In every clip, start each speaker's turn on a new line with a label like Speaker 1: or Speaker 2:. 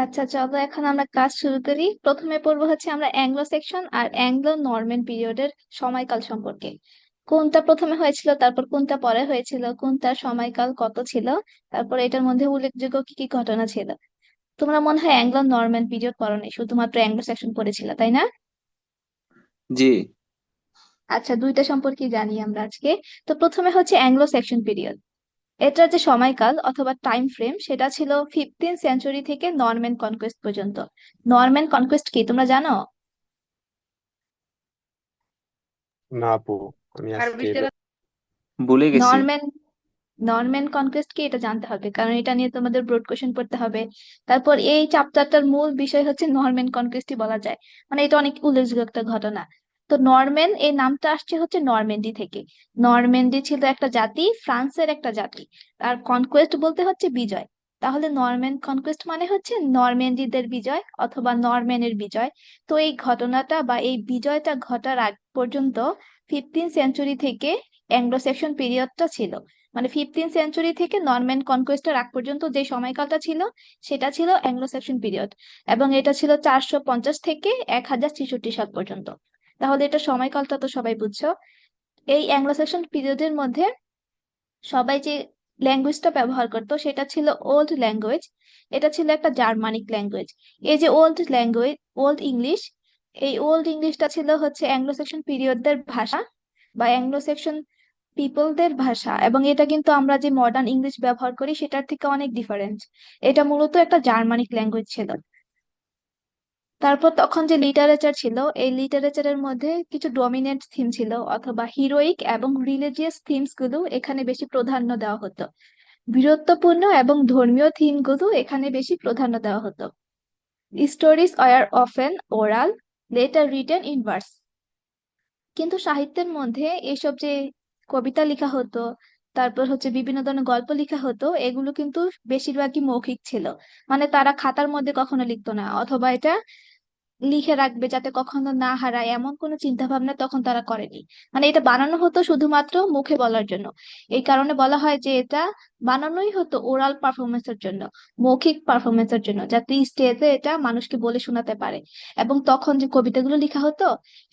Speaker 1: আচ্ছা, চলো এখন আমরা ক্লাস শুরু করি। প্রথমে পড়বো হচ্ছে আমরা অ্যাংলো সেকশন আর অ্যাংলো নরম্যান পিরিয়ডের সময়কাল সম্পর্কে। কোনটা প্রথমে হয়েছিল, তারপর কোনটা পরে হয়েছিল, কোনটার সময়কাল কত ছিল, তারপর এটার মধ্যে উল্লেখযোগ্য কি কি ঘটনা ছিল। তোমরা মনে হয় অ্যাংলো নরম্যান পিরিয়ড পড়োনি, শুধুমাত্র অ্যাংলো সেকশন পড়েছিল, তাই না?
Speaker 2: জি।
Speaker 1: আচ্ছা, দুইটা সম্পর্কে জানি আমরা আজকে। তো প্রথমে হচ্ছে অ্যাংলো সেকশন পিরিয়ড। এটার যে সময়কাল অথবা টাইম ফ্রেম সেটা ছিল 15th সেঞ্চুরি থেকে নরম্যান কনকোয়েস্ট পর্যন্ত। নরম্যান কনকোয়েস্ট কি তোমরা জানো?
Speaker 3: না আপু, আমি আজকে
Speaker 2: ভুলে গেছি।
Speaker 1: নরম্যান নরম্যান কনকোয়েস্ট কি এটা জানতে হবে, কারণ এটা নিয়ে তোমাদের ব্রড কোশ্চেন পড়তে হবে। তারপর এই চ্যাপ্টারটার মূল বিষয় হচ্ছে নরম্যান কনকোয়েস্টই বলা যায়, মানে এটা অনেক উল্লেখযোগ্য একটা ঘটনা। তো নরম্যান এই নামটা আসছে হচ্ছে নরম্যান্ডি থেকে। নরম্যান্ডি ছিল একটা জাতি, ফ্রান্সের একটা জাতি। আর কনকোয়েস্ট বলতে হচ্ছে বিজয়। তাহলে নরম্যান কনকোয়েস্ট মানে হচ্ছে নরম্যান্ডিদের বিজয় অথবা নরম্যানের বিজয়। তো এই ঘটনাটা বা এই বিজয়টা ঘটার আগ পর্যন্ত 15th সেঞ্চুরি থেকে অ্যাংলো সেকশন পিরিয়ডটা ছিল। মানে 15th সেঞ্চুরি থেকে নরম্যান কনকোয়েস্টের আগ পর্যন্ত যে সময়কালটা ছিল সেটা ছিল অ্যাংলো স্যাক্সন পিরিয়ড। এবং এটা ছিল 450 থেকে 1063 সাল পর্যন্ত। তাহলে এটা সময়কালটা তো সবাই বুঝছো। এই অ্যাংলো স্যাক্সন পিরিয়ডের মধ্যে সবাই যে ল্যাঙ্গুয়েজটা ব্যবহার করতো সেটা ছিল ওল্ড ল্যাঙ্গুয়েজ। এটা ছিল একটা জার্মানিক ল্যাঙ্গুয়েজ। এই যে ওল্ড ল্যাঙ্গুয়েজ, ওল্ড ইংলিশ, এই ওল্ড ইংলিশটা ছিল হচ্ছে অ্যাংলো স্যাক্সন পিরিয়ডদের ভাষা বা অ্যাংলো স্যাক্সন পিপলদের ভাষা। এবং এটা কিন্তু আমরা যে মডার্ন ইংলিশ ব্যবহার করি সেটার থেকে অনেক ডিফারেন্ট। এটা মূলত একটা জার্মানিক ল্যাঙ্গুয়েজ ছিল। তারপর তখন যে লিটারেচার ছিল, এই লিটারেচারের মধ্যে কিছু ডমিনেন্ট থিম ছিল অথবা হিরোইক এবং রিলিজিয়াস থিমস গুলো এখানে বেশি প্রাধান্য দেওয়া হতো। বীরত্বপূর্ণ এবং ধর্মীয় থিম গুলো এখানে বেশি প্রাধান্য দেওয়া হতো। Stories are often oral, letter written in verse. কিন্তু সাহিত্যের মধ্যে এসব যে কবিতা লেখা হতো, তারপর হচ্ছে বিভিন্ন ধরনের গল্প লেখা হতো, এগুলো কিন্তু বেশিরভাগই মৌখিক ছিল। মানে তারা খাতার মধ্যে কখনো লিখতো না, অথবা এটা লিখে রাখবে যাতে কখনো না হারায় এমন কোনো চিন্তা ভাবনা তখন তারা করেনি। মানে এটা বানানো হতো শুধুমাত্র মুখে বলার জন্য। এই কারণে বলা হয় যে এটা বানানোই হতো ওরাল পারফরমেন্সের জন্য, মৌখিক পারফরমেন্সের জন্য, যাতে স্টেজে এটা মানুষকে বলে শোনাতে পারে। এবং তখন যে কবিতাগুলো লেখা হতো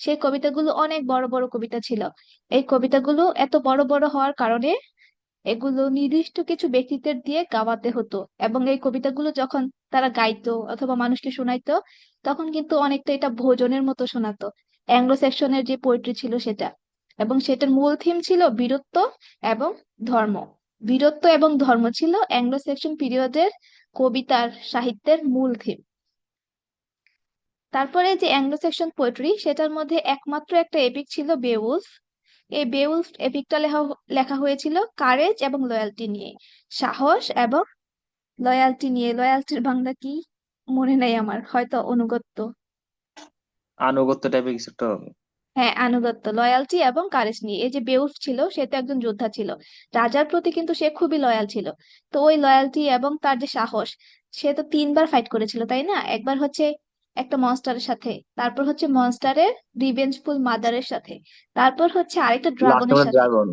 Speaker 1: সেই কবিতাগুলো অনেক বড় বড় কবিতা ছিল। এই কবিতাগুলো এত বড় বড় হওয়ার কারণে এগুলো নির্দিষ্ট কিছু ব্যক্তিত্বের দিয়ে গাওয়াতে হতো। এবং এই কবিতাগুলো যখন তারা গাইতো অথবা মানুষকে শোনাইতো তখন কিন্তু অনেকটা এটা ভোজনের মতো শোনাতো। অ্যাংলো সেকশনের যে পোয়েট্রি ছিল সেটা, এবং সেটার মূল থিম ছিল বীরত্ব এবং ধর্ম। বীরত্ব এবং ধর্ম ছিল অ্যাংলো সেকশন পিরিয়ডের কবিতার সাহিত্যের মূল থিম। তারপরে যে অ্যাংলো সেকশন পোয়েট্রি সেটার মধ্যে একমাত্র একটা এপিক ছিল বেওয়ুলফ। এই বেওয়ুলফ এপিকটা লেখা লেখা হয়েছিল কারেজ এবং লয়ালটি নিয়ে, সাহস এবং লয়ালটি নিয়ে। লয়ালটির বাংলা কি মনে নেই আমার, হয়তো অনুগত্য।
Speaker 2: আনুগত্য টাইপের কিছু একটা হবে।
Speaker 1: হ্যাঁ, আনুগত্য, লয়ালটি এবং কারেজ নিয়ে। এই যে বেউলফ ছিল সে তো একজন যোদ্ধা ছিল, রাজার প্রতি কিন্তু সে খুবই লয়াল ছিল। তো ওই লয়ালটি এবং তার যে সাহস, সে তো 3বার ফাইট করেছিল তাই না? একবার হচ্ছে একটা মনস্টারের সাথে, তারপর হচ্ছে মনস্টারের রিভেঞ্জফুল মাদারের সাথে, তারপর হচ্ছে আরেকটা
Speaker 2: লাস্টে
Speaker 1: ড্রাগনের
Speaker 2: মানে
Speaker 1: সাথে।
Speaker 2: ড্রাগন।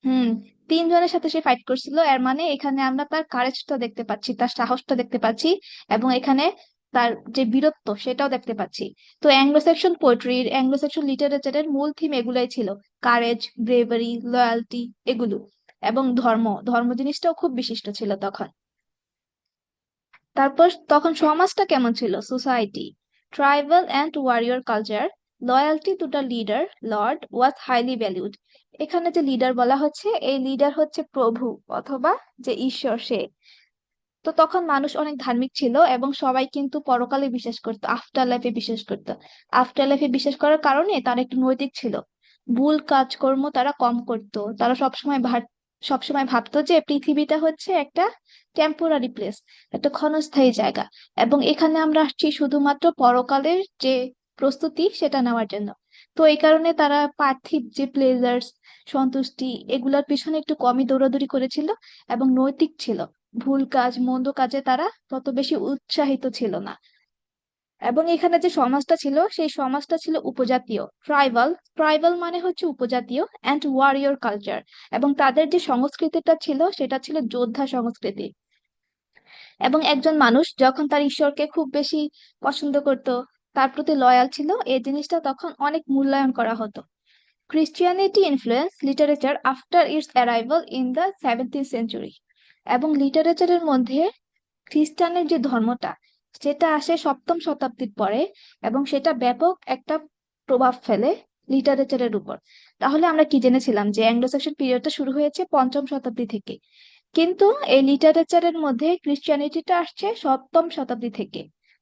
Speaker 1: হুম, 3জনের সাথে সে ফাইট করছিল। এর মানে এখানে আমরা তার কারেজটা দেখতে পাচ্ছি, তার সাহসটা দেখতে পাচ্ছি, এবং এখানে তার যে বীরত্ব সেটাও দেখতে পাচ্ছি। তো অ্যাংলো সেকশন পোয়েট্রির, অ্যাংলো সেকশন লিটারেচারের মূল থিম এগুলাই ছিল: কারেজ, ব্রেভারি, লয়ালটি, এগুলো। এবং ধর্ম, ধর্ম জিনিসটাও খুব বিশিষ্ট ছিল তখন। তারপর তখন সমাজটা কেমন ছিল, society: tribal and warrior culture, loyalty to the leader lord was highly valued. এখানে যে লিডার বলা হচ্ছে, এই লিডার হচ্ছে প্রভু অথবা যে ঈশ্বর সে। তো তখন মানুষ অনেক ধার্মিক ছিল এবং সবাই কিন্তু পরকালে বিশ্বাস করতো, আফটার লাইফে বিশ্বাস করতো। আফটার লাইফে বিশ্বাস করার কারণে তারা একটু নৈতিক ছিল। ভুল কাজকর্ম তারা কম করতো। তারা সবসময় ভাবতো যে পৃথিবীটা হচ্ছে একটা টেম্পোরারি প্লেস, একটা ক্ষণস্থায়ী জায়গা। এবং এখানে আমরা আসছি শুধুমাত্র পরকালের যে প্রস্তুতি সেটা নেওয়ার জন্য। তো এই কারণে তারা পার্থিব যে প্লেজার্স, সন্তুষ্টি, এগুলার পিছনে একটু কমই দৌড়াদৌড়ি করেছিল এবং নৈতিক ছিল। ভুল কাজ, মন্দ কাজে তারা তত বেশি উৎসাহিত ছিল না। এবং এখানে যে সমাজটা ছিল সেই সমাজটা ছিল উপজাতীয়, ট্রাইবাল। ট্রাইবাল মানে হচ্ছে উপজাতীয়, অ্যান্ড ওয়ারিয়র কালচার। এবং তাদের যে সংস্কৃতিটা ছিল সেটা ছিল যোদ্ধা সংস্কৃতি। এবং একজন মানুষ যখন তার ঈশ্বরকে খুব বেশি পছন্দ করত, তার প্রতি লয়াল ছিল, এই জিনিসটা তখন অনেক মূল্যায়ন করা হতো। Christianity influenced literature after its arrival in the 17th century. এবং লিটারেচারের মধ্যে খ্রিস্টানের যে ধর্মটা, সেটা আসে 7ম শতাব্দীর পরে, এবং সেটা ব্যাপক একটা প্রভাব ফেলে লিটারেচারের উপর। তাহলে আমরা কি জেনেছিলাম যে অ্যাংলো স্যাক্সন পিরিয়ডটা শুরু হয়েছে 5ম শতাব্দী থেকে, কিন্তু এই লিটারেচারের মধ্যে ক্রিশ্চিয়ানিটিটা আসছে 7ম শতাব্দী থেকে,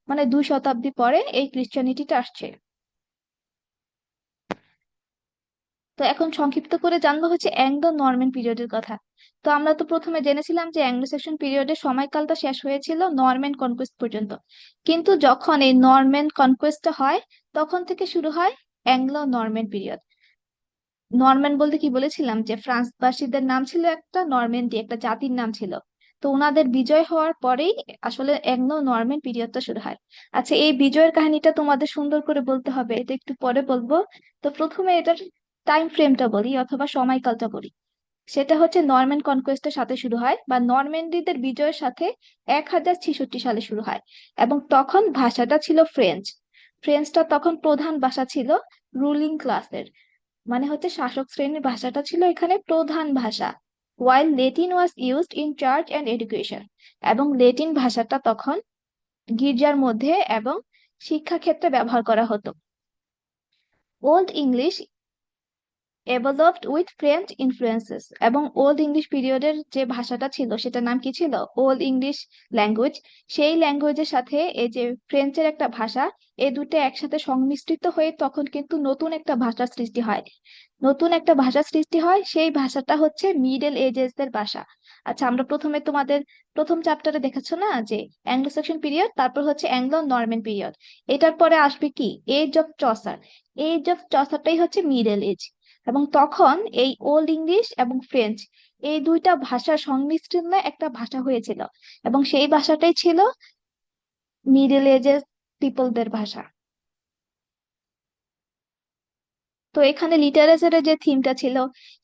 Speaker 1: মানে 2 শতাব্দী পরে এই ক্রিশ্চিয়ানিটিটা আসছে। তো এখন সংক্ষিপ্ত করে জানবো হচ্ছে অ্যাংলো নরম্যান পিরিয়ডের কথা। তো আমরা তো প্রথমে জেনেছিলাম যে অ্যাংলো স্যাক্সন পিরিয়ডের সময়কালটা শেষ হয়েছিল নরম্যান কনকোয়েস্ট পর্যন্ত, কিন্তু যখন এই নরম্যান কনকোয়েস্টটা হয় তখন থেকে শুরু হয় অ্যাংলো নরম্যান পিরিয়ড। নরম্যান বলতে কি বলেছিলাম যে ফ্রান্সবাসীদের নাম ছিল একটা নরম্যান্ডি, একটা জাতির নাম ছিল। তো ওনাদের বিজয় হওয়ার পরেই আসলে অ্যাংলো নরম্যান পিরিয়ডটা শুরু হয়। আচ্ছা, এই বিজয়ের কাহিনীটা তোমাদের সুন্দর করে বলতে হবে, এটা একটু পরে বলবো। তো প্রথমে এটার টাইম ফ্রেমটা বলি অথবা সময়কালটা বলি। সেটা হচ্ছে নরম্যান কনকোয়েস্টের সাথে শুরু হয়, বা নরম্যান্ডিদের বিজয়ের সাথে 1066 সালে শুরু হয়। এবং তখন ভাষাটা ছিল ফ্রেঞ্চ। ফ্রেঞ্চটা তখন প্রধান ভাষা ছিল রুলিং ক্লাসের, মানে হচ্ছে শাসক শ্রেণীর ভাষাটা ছিল এখানে প্রধান ভাষা। While Latin was used in church and education, এবং লেটিন ভাষাটা তখন গির্জার মধ্যে এবং শিক্ষা ক্ষেত্রে ব্যবহার করা হতো। Old English developed with French influences, এবং ওল্ড ইংলিশ পিরিয়ডের যে ভাষাটা ছিল সেটার নাম কি ছিল? Old English language. সেই ল্যাঙ্গুয়েজের সাথে এই যে ফ্রেঞ্চের একটা ভাষা, এই দুটো একসাথে সংমিশ্রিত হয়ে তখন কিন্তু নতুন একটা ভাষার সৃষ্টি হয়। নতুন একটা ভাষা সৃষ্টি হয়, সেই ভাষাটা হচ্ছে মিডল এজেস এর ভাষা। আচ্ছা, আমরা প্রথমে তোমাদের প্রথম চ্যাপ্টারে দেখেছো না যে অ্যাংলো সেকশন পিরিয়ড, তারপর হচ্ছে অ্যাংলো নরম্যান পিরিয়ড, এটার পরে আসবে কি age of Chaucer. Age of চসারটাই হচ্ছে মিডল এজ। এবং তখন এই ওল্ড ইংলিশ এবং ফ্রেঞ্চ, এই দুইটা ভাষার সংমিশ্রণে একটা ভাষা হয়েছিল, এবং সেই ভাষাটাই ছিল মিডল এজের পিপলদের ভাষা। তো এখানে লিটারেচারের যে থিমটা ছিল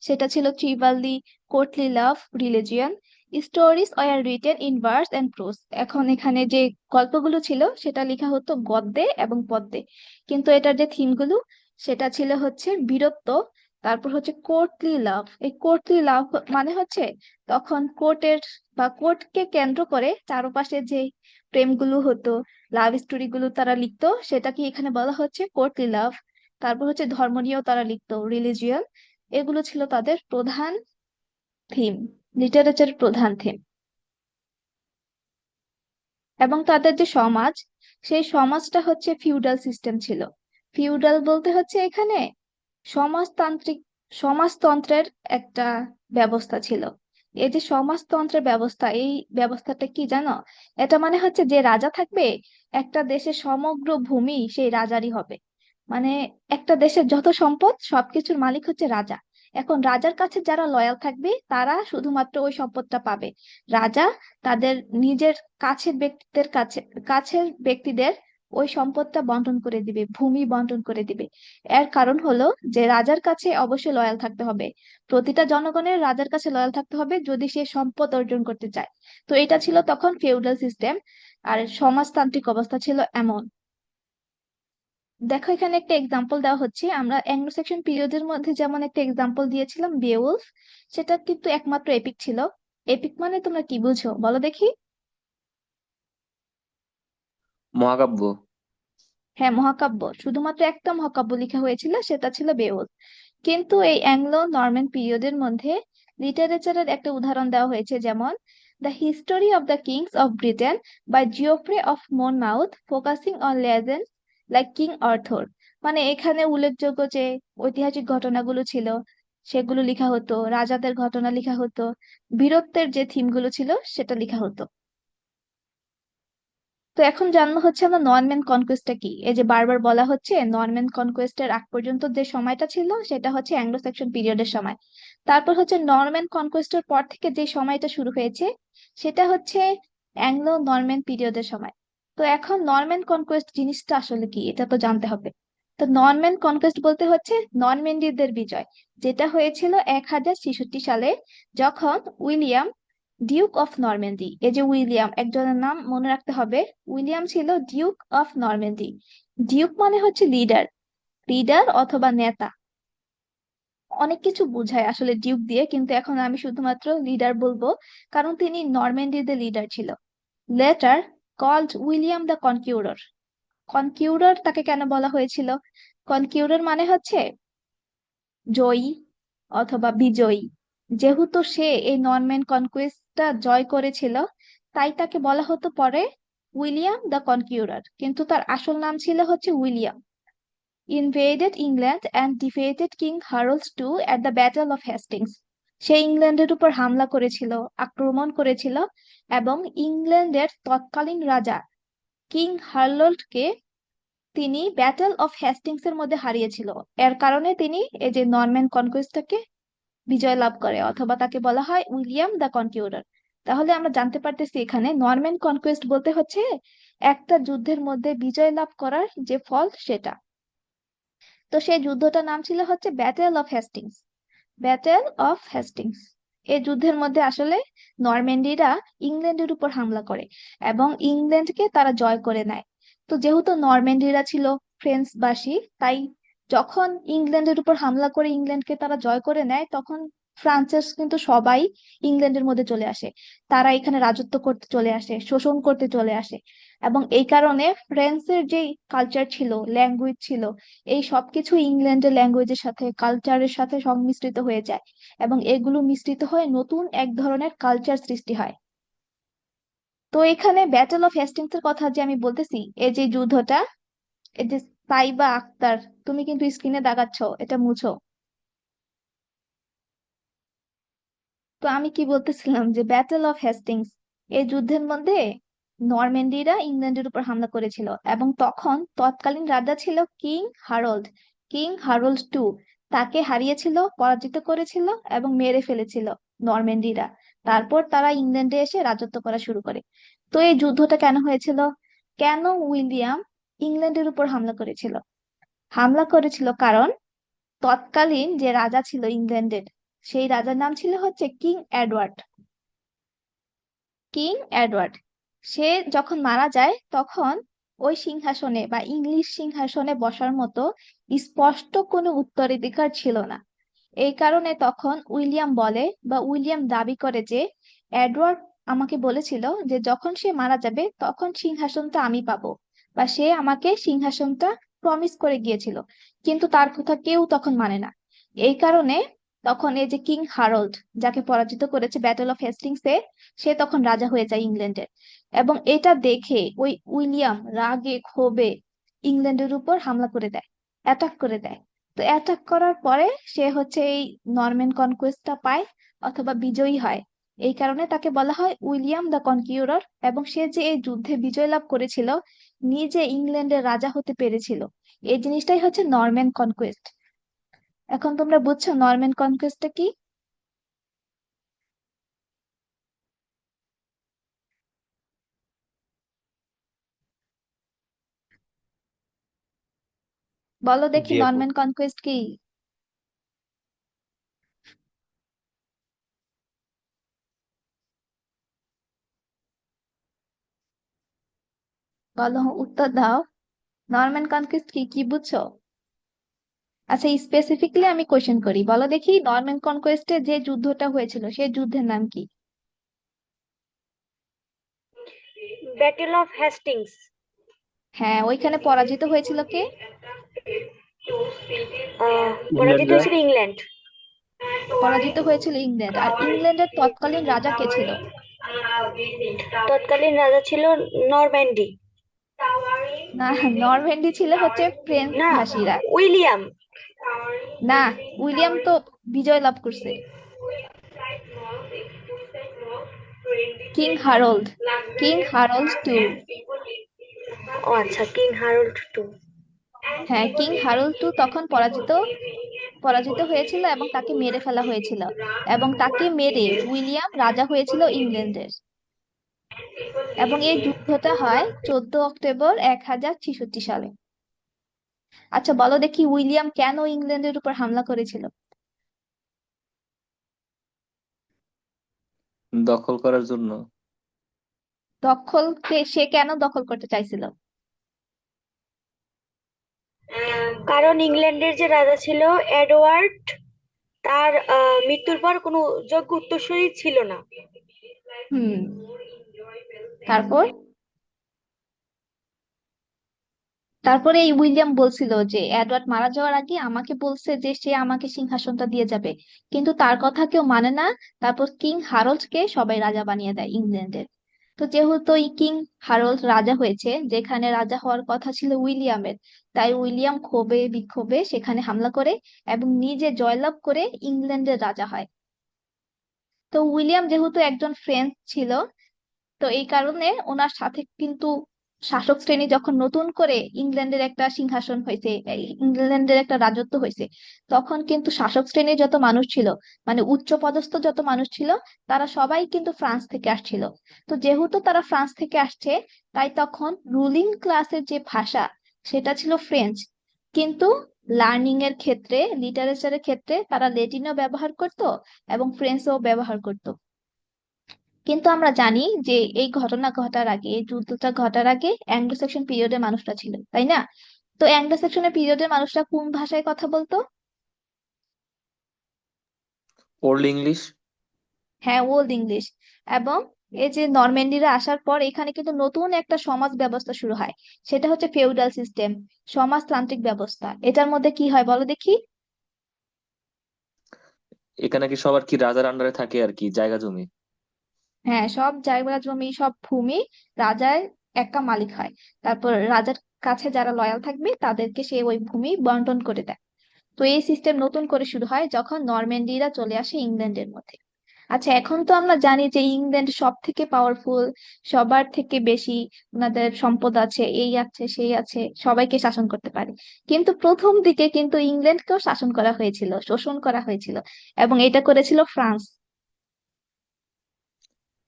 Speaker 1: সেটা ছিল chivalry, courtly love, religion. Stories were written in verse and prose. এখন এখানে যে গল্পগুলো ছিল সেটা লেখা হতো গদ্যে এবং পদ্যে, কিন্তু এটার যে থিমগুলো সেটা ছিল হচ্ছে বীরত্ব, তারপর হচ্ছে কোর্টলি লাভ। এই কোর্টলি লাভ মানে হচ্ছে তখন কোর্টের বা কোর্টকে কেন্দ্র করে চারপাশে যে প্রেমগুলো হতো, লাভ স্টোরি গুলো তারা লিখতো, সেটাকে এখানে বলা হচ্ছে কোর্টলি লাভ। তারপর হচ্ছে ধর্ম নিয়েও তারা লিখতো, রিলিজিয়ন। এগুলো ছিল তাদের প্রধান থিম, লিটারেচারের প্রধান থিম। এবং তাদের যে সমাজ, সেই সমাজটা হচ্ছে ফিউডাল সিস্টেম ছিল। ফিউডাল বলতে হচ্ছে এখানে সমাজতান্ত্রিক, সমাজতন্ত্রের একটা ব্যবস্থা ছিল। এই যে সমাজতন্ত্রের ব্যবস্থা, এই ব্যবস্থাটা কি জানো? এটা মানে হচ্ছে যে রাজা থাকবে, একটা দেশের সমগ্র ভূমি সেই রাজারই হবে। মানে একটা দেশের যত সম্পদ সবকিছুর মালিক হচ্ছে রাজা। এখন রাজার কাছে যারা লয়াল থাকবে তারা শুধুমাত্র ওই সম্পদটা পাবে। রাজা তাদের নিজের কাছের ব্যক্তিদের কাছে, কাছের ব্যক্তিদের ওই সম্পদটা বন্টন করে দিবে, ভূমি বন্টন করে দিবে। এর কারণ হলো যে রাজার কাছে অবশ্যই লয়াল থাকতে হবে, প্রতিটা জনগণের রাজার কাছে লয়াল থাকতে হবে যদি সে সম্পদ অর্জন করতে চায়। তো এটা ছিল তখন ফেউডাল সিস্টেম, আর সমাজতান্ত্রিক অবস্থা ছিল এমন। দেখো এখানে একটা এক্সাম্পল দেওয়া হচ্ছে, আমরা অ্যাংলো সেকশন পিরিয়ডের মধ্যে যেমন একটা এক্সাম্পল দিয়েছিলাম বেওয়ুলফ, সেটা কিন্তু একমাত্র এপিক ছিল। এপিক মানে তোমরা কি বুঝো বলো দেখি?
Speaker 2: মহাকাব্য।
Speaker 1: হ্যাঁ, মহাকাব্য। শুধুমাত্র একটা মহাকাব্য লেখা হয়েছিল, সেটা ছিল বেওয়ুলফ। কিন্তু এই অ্যাংলো নরম্যান পিরিয়ডের মধ্যে লিটারেচারের একটা উদাহরণ দেওয়া হয়েছে, যেমন the history of the kings of Britain by Geoffrey of Monmouth, focusing on legends like King Arthur. মানে এখানে উল্লেখযোগ্য যে ঐতিহাসিক ঘটনাগুলো ছিল সেগুলো লেখা হতো, রাজাদের ঘটনা লেখা হতো, বীরত্বের যে থিমগুলো ছিল সেটা লেখা হতো। তো এখন জানবো হচ্ছে আমরা নরম্যান কনকোয়েস্টটা কি। এই যে বারবার বলা হচ্ছে নরম্যান কনকোয়েস্টের আগ পর্যন্ত যে সময়টা ছিল সেটা হচ্ছে অ্যাংলো সেকশন পিরিয়ডের সময়। তারপর হচ্ছে নরম্যান কনকোয়েস্টের পর থেকে যে সময়টা শুরু হয়েছে সেটা হচ্ছে অ্যাংলো নরম্যান পিরিয়ডের সময়। তো এখন নরম্যান কনকোয়েস্ট জিনিসটা আসলে কি এটা তো জানতে হবে। তো নরম্যান কনকোয়েস্ট বলতে হচ্ছে নরম্যান্ডিদের বিজয়, যেটা হয়েছিল 1066 সালে, যখন উইলিয়াম ডিউক অফ নরম্যান্ডি, এই যে উইলিয়াম, একজনের নাম মনে রাখতে হবে, উইলিয়াম ছিল ডিউক অফ নরম্যান্ডি। ডিউক মানে হচ্ছে লিডার, লিডার অথবা নেতা, অনেক কিছু বোঝায় আসলে ডিউক দিয়ে, কিন্তু এখন আমি শুধুমাত্র লিডার বলবো, কারণ তিনি নরম্যান্ডিতে লিডার ছিল। Later called William the Conqueror. Conqueror তাকে কেন বলা হয়েছিল? কনকিউরর মানে হচ্ছে জয়ী অথবা বিজয়ী। যেহেতু সে এই নরম্যান কনকুয়েস্টটা জয় করেছিল, তাই তাকে বলা হতো পরে উইলিয়াম দ্য কনকিউরর, কিন্তু তার আসল নাম ছিল হচ্ছে William. Invaded England and defeated King Harold two at the battle of Hastings. সে ইংল্যান্ডের উপর হামলা করেছিল, আক্রমণ করেছিল, এবং ইংল্যান্ডের তৎকালীন রাজা কিং হারল্ডকে তিনি ব্যাটল অফ হেস্টিংস এর মধ্যে হারিয়েছিল। এর কারণে তিনি এই যে নরম্যান কনকোয়েস্টটাকে বিজয় লাভ করে, অথবা তাকে বলা হয় উইলিয়াম দ্য কনকিউরর। তাহলে আমরা জানতে পারতেছি এখানে নরম্যান কনকোয়েস্ট বলতে হচ্ছে একটা যুদ্ধের মধ্যে বিজয় লাভ করার যে ফল সেটা। তো সেই যুদ্ধটার নাম ছিল হচ্ছে battle of Hastings. Battle of Hastings, এই যুদ্ধের মধ্যে আসলে নরম্যান্ডিরা ইংল্যান্ডের উপর হামলা করে এবং ইংল্যান্ডকে তারা জয় করে নেয়। তো যেহেতু নরম্যান্ডিরা ছিল ফ্রেঞ্চবাসী, তাই যখন ইংল্যান্ডের উপর হামলা করে ইংল্যান্ডকে তারা জয় করে নেয়, তখন ফ্রান্সের কিন্তু সবাই ইংল্যান্ডের মধ্যে চলে আসে। তারা এখানে রাজত্ব করতে চলে আসে, শোষণ করতে চলে আসে, এবং এই কারণে ফ্রান্সের যে কালচার ছিল, ল্যাঙ্গুয়েজ ছিল, এই সবকিছু ইংল্যান্ডের ল্যাঙ্গুয়েজের সাথে, কালচারের সাথে সংমিশ্রিত হয়ে যায়, এবং এগুলো মিশ্রিত হয়ে নতুন এক ধরনের কালচার সৃষ্টি হয়। তো এখানে ব্যাটল অফ হেস্টিংস এর কথা যে আমি বলতেছি, এই যে যুদ্ধটা, এই যে সাইবা আক্তার, তুমি কিন্তু স্ক্রিনে দাগাচ্ছ, এটা মুছো। তো আমি কি বলতেছিলাম যে ব্যাটল অফ হেস্টিংস, এই যুদ্ধের মধ্যে নরম্যান্ডিরা ইংল্যান্ডের উপর হামলা করেছিল, এবং তখন তৎকালীন রাজা ছিল king Harold. King Harold two তাকে হারিয়েছিল, পরাজিত করেছিল এবং মেরে ফেলেছিল নরম্যান্ডিরা। তারপর তারা ইংল্যান্ডে এসে রাজত্ব করা শুরু করে। তো এই যুদ্ধটা কেন হয়েছিল? কেন উইলিয়াম ইংল্যান্ডের উপর হামলা করেছিল? হামলা করেছিল কারণ তৎকালীন যে রাজা ছিল ইংল্যান্ডের, সেই রাজার নাম ছিল হচ্ছে কিং এডওয়ার্ড। কিং এডওয়ার্ড, সে যখন মারা যায় তখন ওই সিংহাসনে বা ইংলিশ সিংহাসনে বসার মতো স্পষ্ট কোনো উত্তরাধিকার ছিল না। এই কারণে তখন উইলিয়াম বলে বা উইলিয়াম দাবি করে যে এডওয়ার্ড আমাকে বলেছিল যে যখন সে মারা যাবে তখন সিংহাসনটা আমি পাবো, বা সে আমাকে সিংহাসনটা প্রমিস করে গিয়েছিল, কিন্তু তার কথা কেউ তখন মানে না। এই কারণে তখন এই যে কিং হারল্ড, যাকে পরাজিত করেছে ব্যাটল অফ হেস্টিংসে, সে তখন রাজা হয়ে যায় ইংল্যান্ডের। এবং এটা দেখে ওই উইলিয়াম রাগে ক্ষোভে ইংল্যান্ডের উপর হামলা করে দেয়, অ্যাটাক করে দেয়। তো অ্যাটাক করার পরে সে হচ্ছে এই নরম্যান কনকোয়েস্টটা পায় অথবা বিজয়ী হয়। এই কারণে তাকে বলা হয় উইলিয়াম দ্য কনকিউরর, এবং সে যে এই যুদ্ধে বিজয় লাভ করেছিল, নিজে ইংল্যান্ডের রাজা হতে পেরেছিল, এই জিনিসটাই হচ্ছে নরম্যান কনকোয়েস্ট। এখন তোমরা বুঝছো নরম্যান কনকোয়েস্টটা কি? বলো দেখি
Speaker 3: জি আপু।
Speaker 1: নরম্যান কনকোয়েস্ট কি। বলো, উত্তর দাও। নরম্যান কনকোয়েস্ট কি, কি বুঝছো? আচ্ছা, স্পেসিফিকলি আমি কোশ্চেন করি, বলো দেখি নরম্যান কনকোয়েস্টে যে যুদ্ধটা হয়েছিল সেই যুদ্ধের নাম কি?
Speaker 4: Battle of Hastings.
Speaker 1: হ্যাঁ, ওইখানে পরাজিত হয়েছিল কে?
Speaker 4: পরাজিত
Speaker 3: ইংল্যান্ডরা।
Speaker 4: হয়েছিল ইংল্যান্ড।
Speaker 1: পরাজিত হয়েছিল ইংল্যান্ড। আর ইংল্যান্ডের তৎকালীন রাজা কে ছিল?
Speaker 4: তৎকালীন রাজা ছিল নরম্যান্ডি।
Speaker 1: না, নরম্যান্ডি ছিল হচ্ছে ফ্রেঞ্চ
Speaker 4: না,
Speaker 1: ভাষীরা।
Speaker 4: উইলিয়াম।
Speaker 1: না, উইলিয়াম তো বিজয় লাভ করছে। King Harold, King Harold two.
Speaker 4: ও আচ্ছা, কিং হারল্ড টু।
Speaker 1: হ্যাঁ, কিং হারল্ড টু তখন পরাজিত পরাজিত হয়েছিল এবং তাকে মেরে ফেলা হয়েছিল, এবং তাকে মেরে উইলিয়াম রাজা হয়েছিল ইংল্যান্ডের। এবং এই যুদ্ধটা হয় 14 অক্টোবর 1066 সালে। আচ্ছা বলো দেখি উইলিয়াম কেন ইংল্যান্ডের উপর হামলা করেছিল?
Speaker 2: দখল করার জন্য।
Speaker 1: সে কেন দখল করতে চাইছিল?
Speaker 4: কারণ ইংল্যান্ডের যে রাজা ছিল এডওয়ার্ড, তার মৃত্যুর পর কোনো যোগ্য উত্তরসূরি ছিল না।
Speaker 1: হুম। তারপর তারপরে এই উইলিয়াম বলছিল যে এডওয়ার্ড মারা যাওয়ার আগে আমাকে বলছে যে সে আমাকে সিংহাসনটা দিয়ে যাবে, কিন্তু তার কথা কেউ মানে না। তারপর কিং হারল্ডকে সবাই রাজা বানিয়ে দেয় ইংল্যান্ডের। তো যেহেতু এই কিং হারল্ড রাজা হয়েছে, যেখানে রাজা হওয়ার কথা ছিল উইলিয়ামের, তাই উইলিয়াম ক্ষোভে বিক্ষোভে সেখানে হামলা করে এবং নিজে জয়লাভ করে ইংল্যান্ডের রাজা হয়। তো উইলিয়াম যেহেতু একজন ফ্রেঞ্চ ছিল, তো এই কারণে ওনার সাথে কিন্তু শাসক শ্রেণী যখন নতুন করে ইংল্যান্ডের একটা সিংহাসন হয়েছে, এই ইংল্যান্ডের একটা রাজত্ব হয়েছে, তখন কিন্তু শাসক শ্রেণীর যত মানুষ ছিল, মানে উচ্চ পদস্থ যত মানুষ ছিল, তারা সবাই কিন্তু ফ্রান্স থেকে আসছিল। তো যেহেতু তারা ফ্রান্স থেকে আসছে, তাই তখন রুলিং ক্লাসের যে ভাষা সেটা ছিল ফ্রেঞ্চ, কিন্তু লার্নিং এর ক্ষেত্রে, লিটারেচারের ক্ষেত্রে তারা ল্যাটিনও ব্যবহার করতো এবং ফ্রেঞ্চও ব্যবহার করতো। কিন্তু আমরা জানি যে এই ঘটনা ঘটার আগে, এই যুদ্ধটা ঘটার আগে অ্যাংলো সেকশন পিরিয়ডের মানুষরা ছিল, তাই না? তো অ্যাংলো সেকশনের পিরিয়ডের মানুষরা কোন ভাষায় কথা বলতো?
Speaker 2: Old English.
Speaker 1: হ্যাঁ, ওল্ড ইংলিশ। এবং এই যে নরম্যান্ডিরা আসার পর এখানে কিন্তু নতুন একটা সমাজ ব্যবস্থা শুরু হয়, সেটা হচ্ছে ফেউডাল সিস্টেম, সমাজতান্ত্রিক ব্যবস্থা। এটার মধ্যে কি হয় বলো দেখি?
Speaker 2: এখানে কি সবার কি রাজার আন্ডারে থাকে আর কি, জায়গা জমি?
Speaker 1: হ্যাঁ, সব জায়গা জমি, সব ভূমি রাজার একা মালিক হয়। তারপর রাজার কাছে যারা লয়াল থাকবে তাদেরকে সে ওই ভূমি বন্টন করে দেয়। তো এই সিস্টেম নতুন করে শুরু হয় যখন নরম্যান্ডিরা চলে আসে ইংল্যান্ডের মধ্যে। আচ্ছা, এখন তো আমরা জানি যে ইংল্যান্ড সব থেকে পাওয়ারফুল, সবার থেকে বেশি ওনাদের সম্পদ আছে, এই আছে সেই আছে, সবাইকে শাসন করতে পারে। কিন্তু প্রথম দিকে কিন্তু ইংল্যান্ডকেও শাসন করা হয়েছিল, শোষণ করা হয়েছিল, এবং এটা করেছিল ফ্রান্স।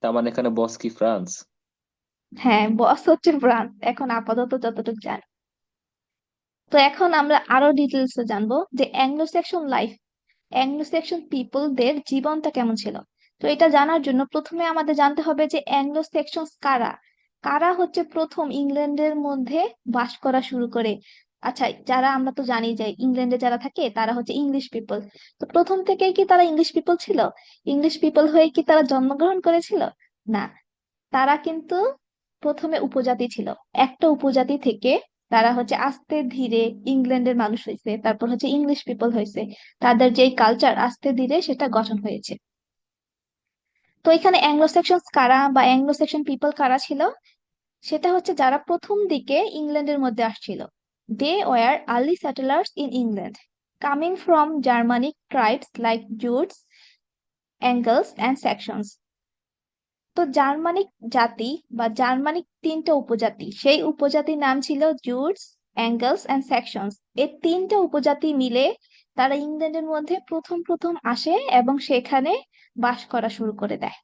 Speaker 2: তার মানে এখানে বস কি ফ্রান্স?
Speaker 1: হ্যাঁ, বস হচ্ছে ফ্রান্স এখন আপাতত যতটুকু জানি। তো এখন আমরা আরো ডিটেলস জানবো যে Anglo Saxon life, Anglo Saxon পিপলদের জীবনটা কেমন ছিল। তো এটা জানার জন্য প্রথমে আমাদের জানতে হবে যে অ্যাংলো স্যাক্সন কারা। কারা হচ্ছে প্রথম ইংল্যান্ডের মধ্যে বাস করা শুরু করে। আচ্ছা, যারা আমরা তো জানি যে ইংল্যান্ডে যারা থাকে তারা হচ্ছে ইংলিশ পিপল। তো প্রথম থেকেই কি তারা ইংলিশ পিপল ছিল? ইংলিশ পিপল হয়ে কি তারা জন্মগ্রহণ করেছিল? না, তারা কিন্তু প্রথমে উপজাতি ছিল। একটা উপজাতি থেকে তারা হচ্ছে আস্তে ধীরে ইংল্যান্ডের মানুষ হয়েছে, তারপর হচ্ছে ইংলিশ পিপল হয়েছে। তাদের যে কালচার আস্তে ধীরে সেটা গঠন হয়েছে। তো এখানে অ্যাংলো সেকশন কারা বা অ্যাংলো সেকশন পিপল কারা ছিল, সেটা হচ্ছে যারা প্রথম দিকে ইংল্যান্ডের মধ্যে আসছিল। They were early settlers in England, coming from Germanic tribes like Jutes, Angles and Saxons. তো জার্মানিক জাতি বা জার্মানিক তিনটা উপজাতি, সেই উপজাতির নাম ছিল জুটস, অ্যাঙ্গেলস এন্ড সেকশনস। এই তিনটা উপজাতি মিলে তারা ইংল্যান্ডের মধ্যে প্রথম প্রথম আসে এবং সেখানে বাস করা শুরু করে দেয়।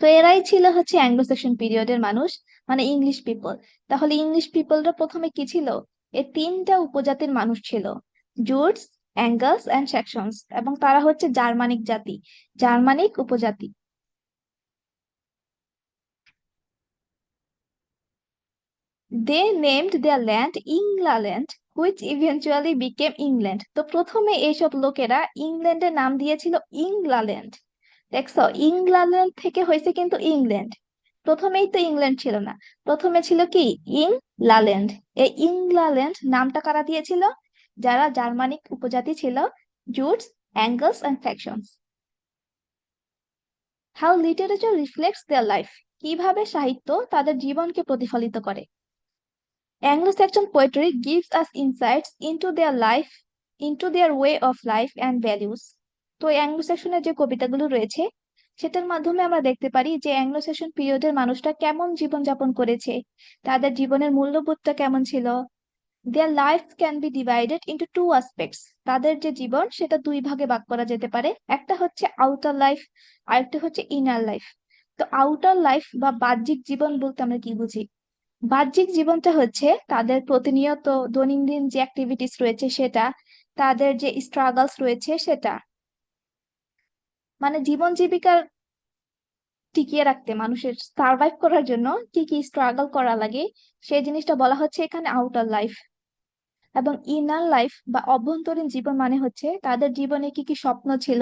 Speaker 1: তো এরাই ছিল হচ্ছে অ্যাংলো সেকশন পিরিয়ডের মানুষ, মানে ইংলিশ পিপল। তাহলে ইংলিশ পিপলরা প্রথমে কি ছিল? এই তিনটা উপজাতির মানুষ ছিল, জুটস, অ্যাঙ্গেলস এন্ড সেকশনস, এবং তারা হচ্ছে জার্মানিক জাতি, জার্মানিক উপজাতি। They named their land ইংলাল্যান্ড, which eventually became England. তো প্রথমে এইসব লোকেরা ইংল্যান্ডের নাম দিয়েছিল ইংলাল্যান্ড। দেখছো, ইংলাল্যান্ড থেকে হয়েছে কিন্তু ইংল্যান্ড। প্রথমেই তো ইংল্যান্ড ছিল না, প্রথমে ছিল কি ইংলাল্যান্ড। এই ইংলাল্যান্ড নামটা কারা দিয়েছিল? যারা জার্মানিক উপজাতি ছিল, Jutes, Angles and Saxons. How literature reflects their life, কিভাবে সাহিত্য তাদের জীবনকে প্রতিফলিত করে। Anglo-Saxon poetry gives us insights into their life, into their way of life and values. তো অ্যাংলো সেকশনের যে কবিতাগুলো রয়েছে সেটার মাধ্যমে আমরা দেখতে পারি যে অ্যাংলো সেকশন পিরিয়ডের মানুষরা কেমন জীবন যাপন করেছে, তাদের জীবনের মূল্যবোধটা কেমন ছিল। Their life can be divided into two aspects. তাদের যে জীবন সেটা দুই ভাগে ভাগ করা যেতে পারে, একটা হচ্ছে আউটার লাইফ, আরেকটা হচ্ছে ইনার লাইফ। তো আউটার লাইফ বা বাহ্যিক জীবন বলতে আমরা কি বুঝি? বাহ্যিক জীবনটা হচ্ছে তাদের প্রতিনিয়ত দৈনন্দিন যে অ্যাক্টিভিটিস রয়েছে সেটা, তাদের যে স্ট্রাগলস রয়েছে সেটা, মানে জীবন জীবিকার টিকিয়ে রাখতে, মানুষের সার্ভাইভ করার জন্য কি কি স্ট্রাগল করা লাগে, সেই জিনিসটা বলা হচ্ছে এখানে আউটার লাইফ। এবং ইনার লাইফ বা অভ্যন্তরীণ জীবন মানে হচ্ছে তাদের জীবনে কি কি স্বপ্ন ছিল,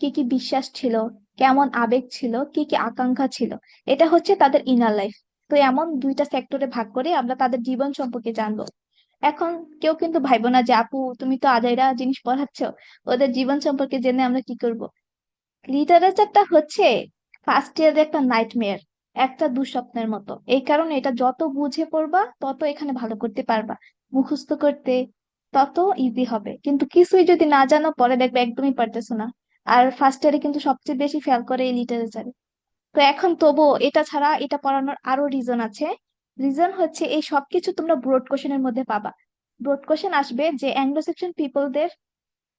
Speaker 1: কি কি বিশ্বাস ছিল, কেমন আবেগ ছিল, কি কি আকাঙ্ক্ষা ছিল, এটা হচ্ছে তাদের ইনার লাইফ। তো এমন দুইটা সেক্টরে ভাগ করে আমরা তাদের জীবন সম্পর্কে জানবো। এখন কেউ কিন্তু ভাইবো না যে আপু তুমি তো আজাইরা জিনিস পড়াচ্ছ, ওদের জীবন সম্পর্কে জেনে আমরা কি করব। লিটারেচারটা হচ্ছে ফার্স্ট ইয়ারের একটা নাইটমেয়ার, একটা দুঃস্বপ্নের মতো। এই কারণে এটা যত বুঝে পড়বা তত এখানে ভালো করতে পারবা, মুখস্থ করতে তত ইজি হবে। কিন্তু কিছুই যদি না জানো পরে দেখবে একদমই পারতেছো না। আর ফার্স্ট ইয়ারে কিন্তু সবচেয়ে বেশি ফেল করে এই লিটারেচারে। তো এখন তবুও এটা ছাড়া এটা পড়ানোর আরো রিজন আছে। রিজন হচ্ছে এই সবকিছু তোমরা ব্রড কোশ্চেনের মধ্যে পাবা। ব্রড কোশ্চেন আসবে যে অ্যাংলো সেকশন পিপলদের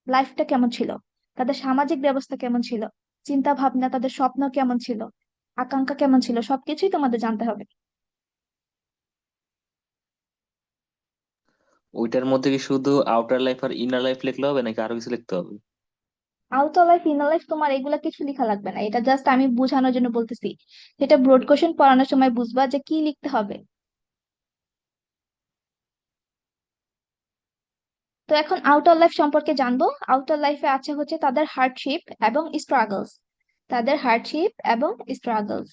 Speaker 1: লাইফটা কেমন ছিল, তাদের সামাজিক ব্যবস্থা কেমন ছিল, চিন্তা ভাবনা, তাদের স্বপ্ন কেমন ছিল, আকাঙ্ক্ষা কেমন ছিল, সবকিছুই তোমাদের জানতে হবে।
Speaker 2: ওইটার মধ্যে কি শুধু আউটার লাইফ আর ইনার লাইফ লিখলে হবে নাকি আরো কিছু লিখতে হবে?
Speaker 1: আউটার লাইফ ইনার লাইফ তোমার এগুলা কিছু লেখা লাগবে না, এটা জাস্ট আমি বোঝানোর জন্য বলতেছি। এটা ব্রড কোশ্চেন পড়ানোর সময় বুঝবা যে কি লিখতে হবে। তো এখন আউটার লাইফ সম্পর্কে জানবো। আউটার লাইফে আছে হচ্ছে তাদের হার্ডশিপ এবং স্ট্রাগলস। তাদের হার্ডশিপ এবং struggles.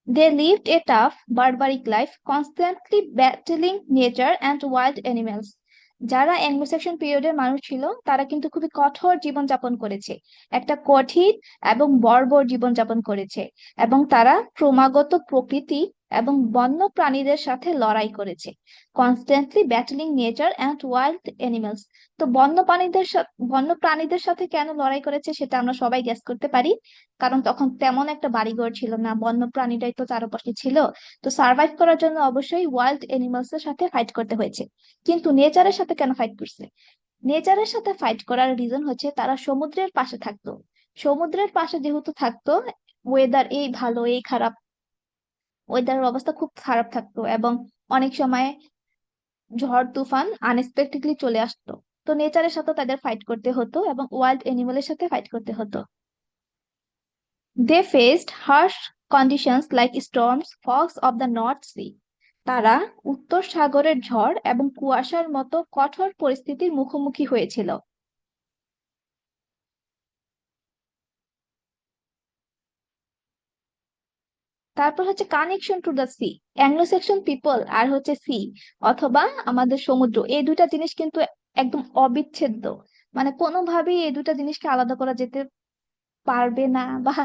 Speaker 1: They lived a tough, barbaric life, constantly battling nature and wild animals. যারা অ্যাংলো সেকশন পিরিয়ডের মানুষ ছিল তারা কিন্তু খুবই কঠোর জীবনযাপন করেছে, একটা কঠিন এবং বর্বর জীবনযাপন করেছে। এবং তারা ক্রমাগত প্রকৃতি এবং বন্য প্রাণীদের সাথে লড়াই করেছে। Constantly battling nature and wild animals. তো বন্য প্রাণীদের সাথে কেন লড়াই করেছে সেটা আমরা সবাই গেস করতে পারি। কারণ তখন তেমন একটা বাড়িঘর ছিল না, বন্য প্রাণীরাই তো চারপাশে ছিল। তো সার্ভাইভ করার জন্য অবশ্যই ওয়াইল্ড এনিমালস এর সাথে ফাইট করতে হয়েছে। কিন্তু নেচারের সাথে কেন ফাইট করছে? নেচারের সাথে ফাইট করার রিজন হচ্ছে তারা সমুদ্রের পাশে থাকতো। সমুদ্রের পাশে যেহেতু থাকতো, ওয়েদার এই ভালো এই খারাপ, ওয়েদারের অবস্থা খুব খারাপ থাকতো এবং অনেক সময় ঝড় তুফান আনএক্সপেক্টেডলি চলে আসতো। তো নেচারের সাথে তাদের ফাইট করতে হতো এবং ওয়াইল্ড এনিমালের সাথে ফাইট করতে হতো। They faced harsh conditions like storms, fogs of the North Sea. তারা উত্তর সাগরের ঝড় এবং কুয়াশার মতো কঠোর পরিস্থিতির মুখোমুখি হয়েছিল। তারপর হচ্ছে connection to the sea. Anglo Saxon people আর হচ্ছে সি অথবা আমাদের সমুদ্র, এই দুইটা জিনিস কিন্তু একদম অবিচ্ছেদ্য। মানে কোনোভাবেই এই দুইটা জিনিসকে আলাদা করা যেতে পারবে না বা